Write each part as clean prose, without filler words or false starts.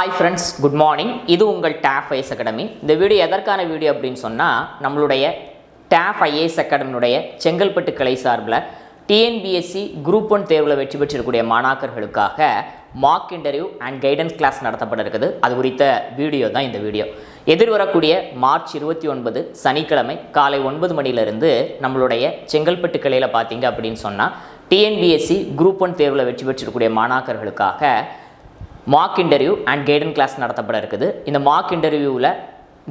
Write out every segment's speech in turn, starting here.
Hi friends, good morning. இது உங்கள் டேஃப் IAS academy. இந்த வீடியோ எதற்கான வீடியோ அப்படின்னு சொன்னால், நம்மளுடைய டேஃப் ஐஏஎஸ் அகாடமியுடைய செங்கல்பட்டு கிளை சார்பில் டிஎன்பிஎஸ்சி குரூப் 1 தேர்வில் வெற்றி பெற்றிருக்கக்கூடிய மாணாக்கர்களுக்காக mark interview and guidance class நடத்தப்பட இருக்குது. அது குறித்த வீடியோ தான் இந்த வீடியோ. எதிர்வரக்கூடிய மார்ச் 29 சனிக்கிழமை காலை 9 மணிலிருந்து நம்மளுடைய செங்கல்பட்டு கிளையில் பார்த்தீங்க அப்படின்னு சொன்னால், டிஎன்பிஎஸ்சி குரூப் 1 தேர்வில் வெற்றி பெற்றிருக்கக்கூடிய மாணாக்கர்களுக்காக mark interview and guidance class நடத்தப்பட இருக்குது. இந்த மார்க் இன்டர்வியூவில்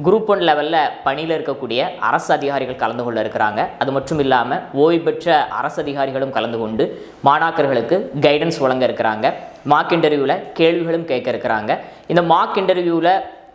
குரூப் 1 லெவலில் பணியில் இருக்கக்கூடிய அரசு அதிகாரிகள் கலந்து கொள்ள இருக்கிறாங்க. அது மட்டும் இல்லாமல் ஓய்வு பெற்ற அரசு அதிகாரிகளும் கலந்து கொண்டு மாணாக்கர்களுக்கு கைடன்ஸ் வழங்க இருக்கிறாங்க. மார்க் இன்டர்வியூவில் கேள்விகளும் கேட்க இருக்கிறாங்க. இந்த மார்க் இன்டர்வியூவில்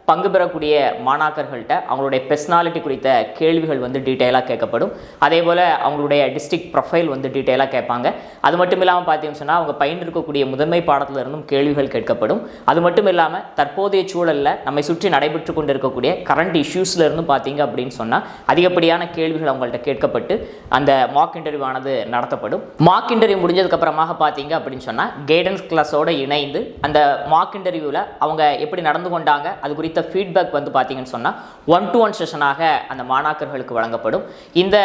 பங்கு பெறக்கூடிய மாணாக்கர்கள்ட்ட அவங்களுடைய பர்சனாலிட்டி குறித்த கேள்விகள் டீட்டெயிலாக கேட்கப்படும். அதே போல் அவங்களுடைய டிஸ்ட்ரிக்ட் ப்ரொஃபைல் டீட்டெயிலாக கேட்பாங்க. அது மட்டும் இல்லாமல் பார்த்தீங்கன்னு சொன்னால், அவங்க பயின்றிருக்கக்கூடிய முதன்மை பாடத்தில் இருந்தும் கேள்விகள் கேட்கப்படும். அது மட்டும் இல்லாமல் தற்போதைய சூழலில் நம்மை சுற்றி நடைபெற்று கொண்டு இருக்கக்கூடிய கரண்ட் இஷ்யூஸில் இருந்தும் பார்த்தீங்க அப்படின்னு சொன்னால், அதிகப்படியான கேள்விகள் அவங்கள்ட்ட கேட்கப்பட்டு அந்த மார்க் இன்டர்வியூ ஆனது நடத்தப்படும். மார்க் இன்டர்வியூ முடிஞ்சதுக்கப்புறமாக பார்த்தீங்க அப்படின்னு சொன்னால், கைடன்ஸ் கிளாஸோடு இணைந்து அந்த மார்க் இன்டர்வியூவில் அவங்க எப்படி நடந்து கொண்டாங்க அது குறித்த ஃபீட்பேக் பார்த்தீங்கன்னு சொன்னால் 1-to-1 செஷனாக அந்த மாணாக்கர்களுக்கு வழங்கப்படும். இந்த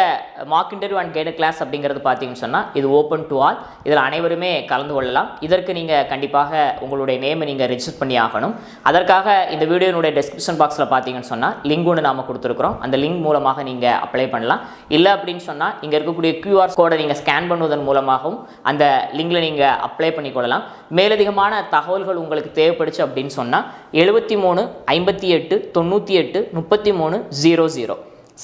mark interview and guidance class அப்படிங்கிறது பார்த்தீங்கன்னு சொன்னால், இது ஓப்பன் டு ஆல். இதில் அனைவருமே கலந்து கொள்ளலாம். இதற்கு நீங்கள் கண்டிப்பாக உங்களுடைய நேமை நீங்கள் ரெஜிஸ்டர் பண்ணி ஆகணும். அதற்காக இந்த வீடியோனுடைய டிஸ்கிரிப்ஷன் பாக்ஸில் பார்த்தீங்கன்னு சொன்னால் லிங்க் ஒன்று நாம் கொடுத்துருக்குறோம். அந்த லிங்க் மூலமாக நீங்கள் அப்ளை பண்ணலாம். இல்லை அப்படின்னு சொன்னால், இங்கே இருக்கக்கூடிய QR கோடை நீங்கள் ஸ்கேன் பண்ணுவதன் மூலமாகவும் அந்த லிங்கில் நீங்கள் அப்ளை பண்ணிக்கொள்ளலாம். மேலதிகமான தகவல்கள் உங்களுக்கு தேவைப்படுச்சு அப்படின்னு சொன்னால் 73 58 98 33 00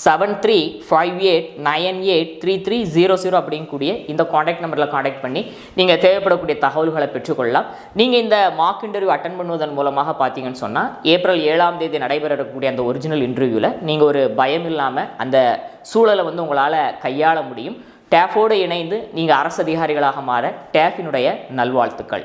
7358983300 அப்படிங்கக்கூடிய இந்த காண்டாக்ட் நம்பரில் காண்டாக்ட் பண்ணி நீங்கள் தேவைப்படக்கூடிய தகவல்களை பெற்றுக்கொள்ளலாம். நீங்கள் இந்த மார்க் இன்டர்வியூ அட்டன் பண்ணுவதன் மூலமாக பார்த்தீங்கன்னு சொன்னால், ஏப்ரல் 7ஆம் தேதி நடைபெற இருக்கக்கூடிய அந்த ஒரிஜினல் இன்டர்வியூவில் நீங்கள் ஒரு பயம் இல்லாமல் அந்த சூழலை உங்களால் கையாள முடியும். டேஃபோடு இணைந்து நீங்கள் அரசு அதிகாரிகளாக மாற டேஃபினுடைய நல்வாழ்த்துக்கள்.